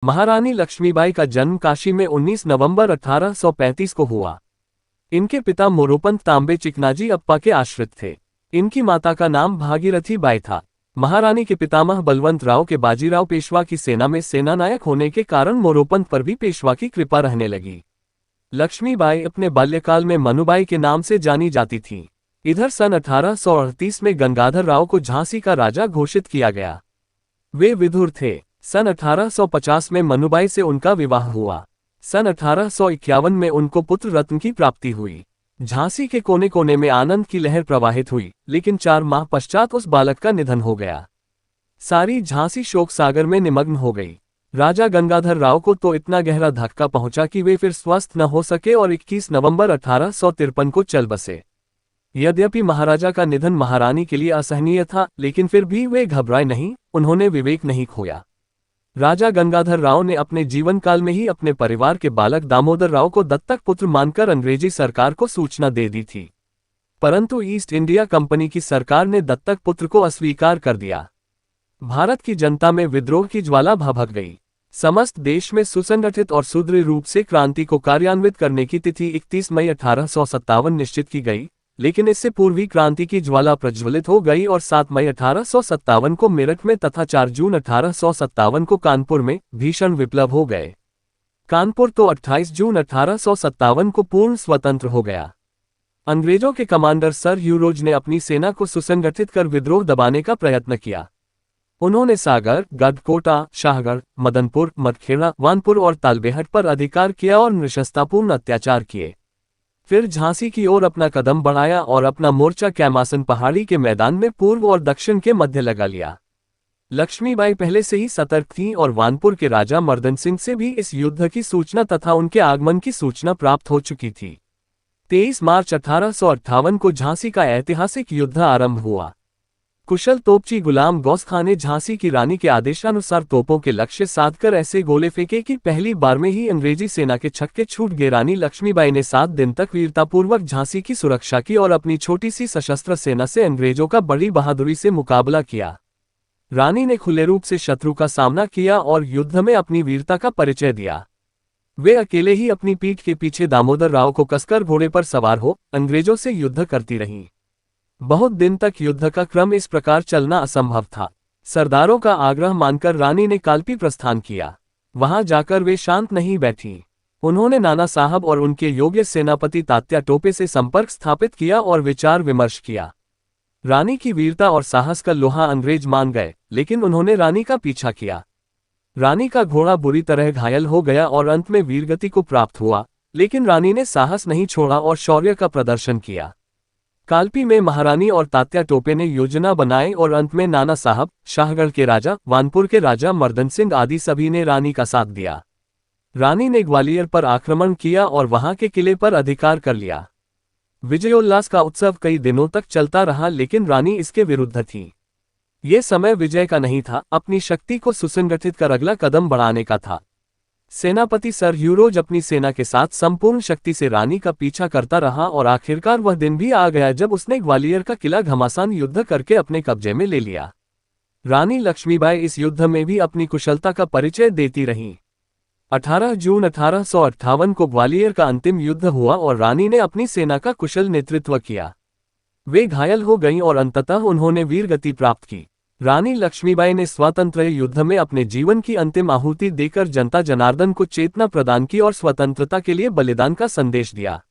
महारानी लक्ष्मीबाई का जन्म काशी में 19 नवंबर 1835 को हुआ। इनके पिता मोरोपंत तांबे चिकनाजी अप्पा के आश्रित थे। इनकी माता का नाम भागीरथी बाई था। महारानी के पितामह बलवंत राव के बाजीराव पेशवा की सेना में सेनानायक होने के कारण मोरोपंत पर भी पेशवा की कृपा रहने लगी। लक्ष्मीबाई अपने बाल्यकाल में मनुबाई के नाम से जानी जाती थीं। इधर सन 1838 में गंगाधर राव को झांसी का राजा घोषित किया गया। वे विधुर थे। सन 1850 में मनुबाई से उनका विवाह हुआ। सन 1851 में उनको पुत्र रत्न की प्राप्ति हुई। झांसी के कोने कोने में आनंद की लहर प्रवाहित हुई, लेकिन 4 माह पश्चात उस बालक का निधन हो गया। सारी झांसी शोक सागर में निमग्न हो गई। राजा गंगाधर राव को तो इतना गहरा धक्का पहुंचा कि वे फिर स्वस्थ न हो सके और 21 नवंबर 1853 को चल बसे। यद्यपि महाराजा का निधन महारानी के लिए असहनीय था, लेकिन फिर भी वे घबराए नहीं, उन्होंने विवेक नहीं खोया। राजा गंगाधर राव ने अपने जीवन काल में ही अपने परिवार के बालक दामोदर राव को दत्तक पुत्र मानकर अंग्रेजी सरकार को सूचना दे दी थी, परंतु ईस्ट इंडिया कंपनी की सरकार ने दत्तक पुत्र को अस्वीकार कर दिया। भारत की जनता में विद्रोह की ज्वाला भभक गई। समस्त देश में सुसंगठित और सुदृढ़ रूप से क्रांति को कार्यान्वित करने की तिथि 31 मई 1857 निश्चित की गई, लेकिन इससे पूर्वी क्रांति की ज्वाला प्रज्वलित हो गई और 7 मई 1857 को मेरठ में तथा 4 जून 1857 को कानपुर में भीषण विप्लव हो गए। कानपुर तो 28 जून 1857 को पूर्ण स्वतंत्र हो गया। अंग्रेजों के कमांडर सर ह्यू रोज ने अपनी सेना को सुसंगठित कर विद्रोह दबाने का प्रयत्न किया। उन्होंने सागर, गढ़कोटा, शाहगढ़, मदनपुर, मटखेड़ा, वानपुर और तालबेहट पर अधिकार किया और नृशंसतापूर्ण अत्याचार किए। फिर झांसी की ओर अपना कदम बढ़ाया और अपना मोर्चा कैमासन पहाड़ी के मैदान में पूर्व और दक्षिण के मध्य लगा लिया। लक्ष्मीबाई पहले से ही सतर्क थीं और वानपुर के राजा मर्दन सिंह से भी इस युद्ध की सूचना तथा उनके आगमन की सूचना प्राप्त हो चुकी थी। 23 मार्च 1858 को झांसी का ऐतिहासिक युद्ध आरंभ हुआ। कुशल तोपची गुलाम गौस खान ने झांसी की रानी के आदेशानुसार तोपों के लक्ष्य साधकर ऐसे गोले फेंके कि पहली बार में ही अंग्रेजी सेना के छक्के छूट गए। रानी लक्ष्मीबाई ने 7 दिन तक वीरतापूर्वक झांसी की सुरक्षा की और अपनी छोटी सी सशस्त्र सेना से अंग्रेजों का बड़ी बहादुरी से मुकाबला किया। रानी ने खुले रूप से शत्रु का सामना किया और युद्ध में अपनी वीरता का परिचय दिया। वे अकेले ही अपनी पीठ के पीछे दामोदर राव को कसकर घोड़े पर सवार हो अंग्रेजों से युद्ध करती रहीं। बहुत दिन तक युद्ध का क्रम इस प्रकार चलना असंभव था। सरदारों का आग्रह मानकर रानी ने कालपी प्रस्थान किया। वहां जाकर वे शांत नहीं बैठीं। उन्होंने नाना साहब और उनके योग्य सेनापति तात्या टोपे से संपर्क स्थापित किया और विचार विमर्श किया। रानी की वीरता और साहस का लोहा अंग्रेज मान गए, लेकिन उन्होंने रानी का पीछा किया। रानी का घोड़ा बुरी तरह घायल हो गया और अंत में वीरगति को प्राप्त हुआ, लेकिन रानी ने साहस नहीं छोड़ा और शौर्य का प्रदर्शन किया। कालपी में महारानी और तात्या टोपे ने योजना बनाई और अंत में नाना साहब, शाहगढ़ के राजा, वानपुर के राजा मर्दन सिंह आदि सभी ने रानी का साथ दिया। रानी ने ग्वालियर पर आक्रमण किया और वहां के किले पर अधिकार कर लिया। विजयोल्लास का उत्सव कई दिनों तक चलता रहा, लेकिन रानी इसके विरुद्ध थी। ये समय विजय का नहीं था, अपनी शक्ति को सुसंगठित कर अगला कदम बढ़ाने का था। सेनापति सर ह्यू रोज अपनी सेना के साथ संपूर्ण शक्ति से रानी का पीछा करता रहा और आखिरकार वह दिन भी आ गया जब उसने ग्वालियर का किला घमासान युद्ध करके अपने कब्जे में ले लिया। रानी लक्ष्मीबाई इस युद्ध में भी अपनी कुशलता का परिचय देती रहीं। 18 जून 1858 को ग्वालियर का अंतिम युद्ध हुआ और रानी ने अपनी सेना का कुशल नेतृत्व किया। वे घायल हो गईं और अंततः उन्होंने वीरगति प्राप्त की। रानी लक्ष्मीबाई ने स्वतंत्र युद्ध में अपने जीवन की अंतिम आहुति देकर जनता जनार्दन को चेतना प्रदान की और स्वतंत्रता के लिए बलिदान का संदेश दिया।